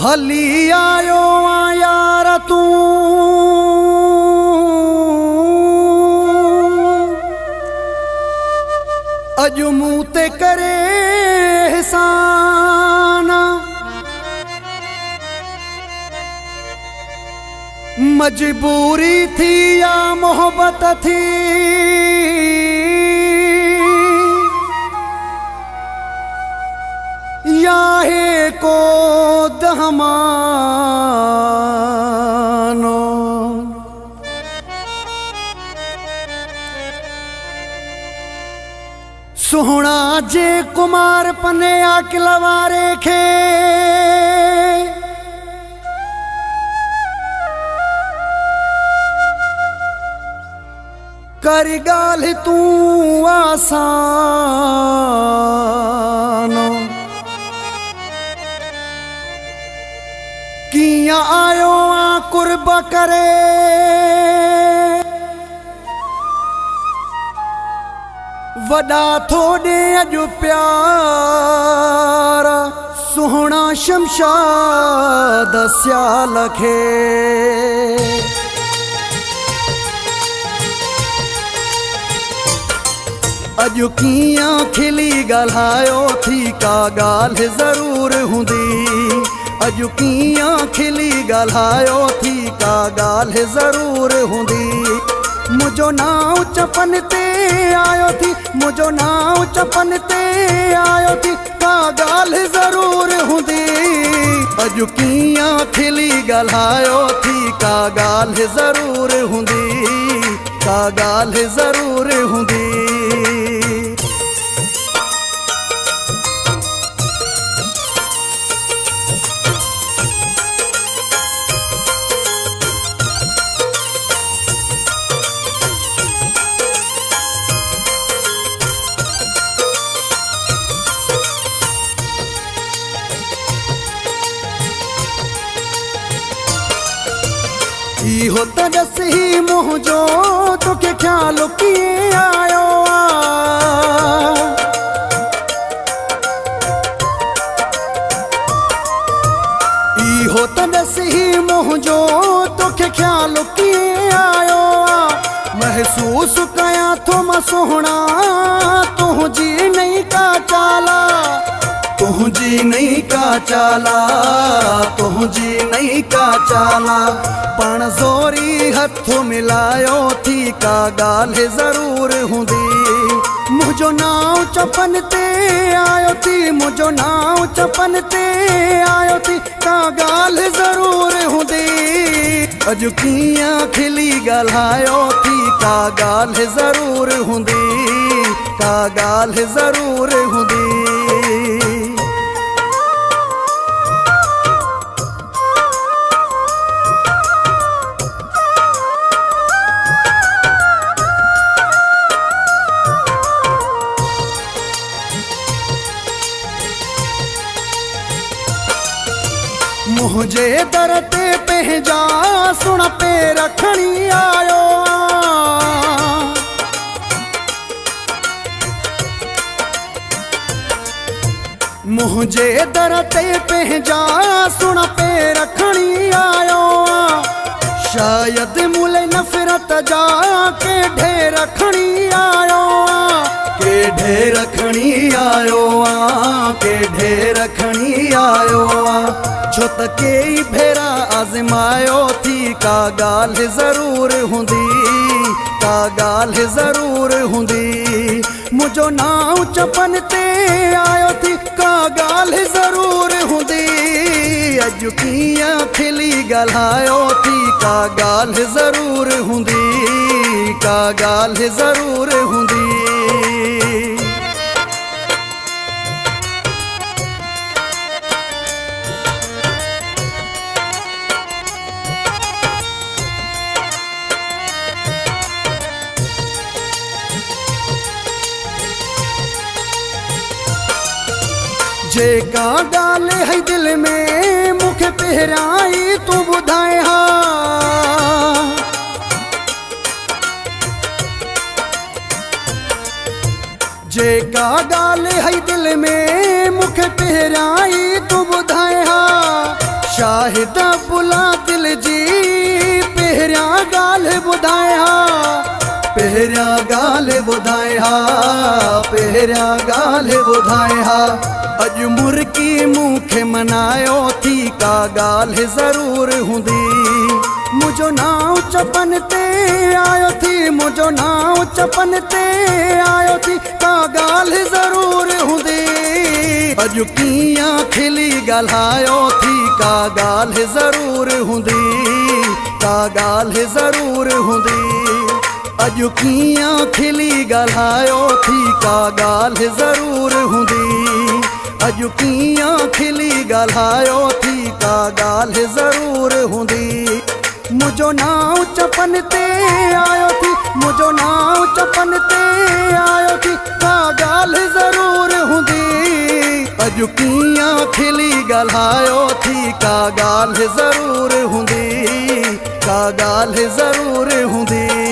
हली आयो आ यार तू अज मुँह ते करे एहसान मजबूरी थी या मोहब्बत थी या है को दहमानो सोहना जे कुमार पने आकिलवारे खे कर गाल तू आसानो किया आयो आ कुर्ब करे वड़ा थोड़े अज प्यार सोहना शमशाद स्याल खे अज किया खिली गल्हायो थी का गाल जरूर हुंदी अज किया खिली गल्हायो थी का गाल जरूर हुंदी मुझो नाव चपन ते आयो थी मुझो नाव चपन ते आयो थी का गाल जरूर हुंदी अज किया खिली गल्हायो थी का गाल जरूर हुंदी का गाल जरूर हुंदी इहो त दसी मुंहिंजो तोखे ख्याल कीअं आयो इहो त दसी मुंहिंजो तोखे ख्याल कीअं आयो महसूस कयां थो मां सोहणा तुंहिंजी नई का चाला तुझी नहीं का चाला तुझी नहीं का चाला पण जोरी हथ मिलायो थी का गाल जरूर हुंदी मुझो नाव चपन ते आयो थी मुझो नाव चपन ते आयो थी का गाल जरूर हुंदी अज किया खिली गल्हायो थी का गाल जरूर हुंदी का गाल जरूर हुंदी मुझे दर ते पंहिंजा सुण पे रखणी आयो मुझे दर ते पंहिंजा सुण पे रखणी आयो शायद मुले नफ़रत जा के ढेर रखणी आयो के ढेर रखणी आयो के ढेर रखणी आयो छो त कई भेरा आज़मायो थी का गाल जरूर हुंदी का गाल जरूर हुंदी मुझो नाव चपन ते आयो थी का गाल जरूर हुंदी अज किया खिली गल्हायो थी का गाल जरूर हुंदी का गाल जरूर हुंदी जेका गाल है दिल में मुखे पहिराई तू बुधाए हा जेका ॻाल्हि है दिल में मूंखे पहिरियां तू ॿुधाए हा शाहिद बुला दिल जी पहिरियां ॻाल्हि ॿुधाए हा पहिरियां ॻाल्हि ॿुधाए हा पहिरियां ॻाल्हि ॿुधाए हा अॼु मुर्की मूंखे मनायो थी का ॻाल्हि ज़रूर हूंदी मुझो नाव चपन ते आयो थी मुझो नाव चपन ते आयो थी का ॻाल्हि ज़रूर हूंदी अॼु कीअं खिली ॻाल्हायो थी का ॻाल्हि ज़रूर हूंदी का ॻाल्हि ज़रूर हूंदी अॼु कीअं खिली ॻाल्हायो थी का ॻाल्हि ज़रूर हूंदी अॼु कीअं खिली ॻाल्हायो थी का ॻाल्हि ज़रूर हूंदी मुझो नाव चपन ते आयो थी मुझो नाव चपन ते आयो थी का ॻाल्हि ज़रूर हूंदी अॼु कीअं खिली ॻाल्हायो थी का ॻाल्हि ज़रूर हूंदी का ॻाल्हि ज़रूर हूंदी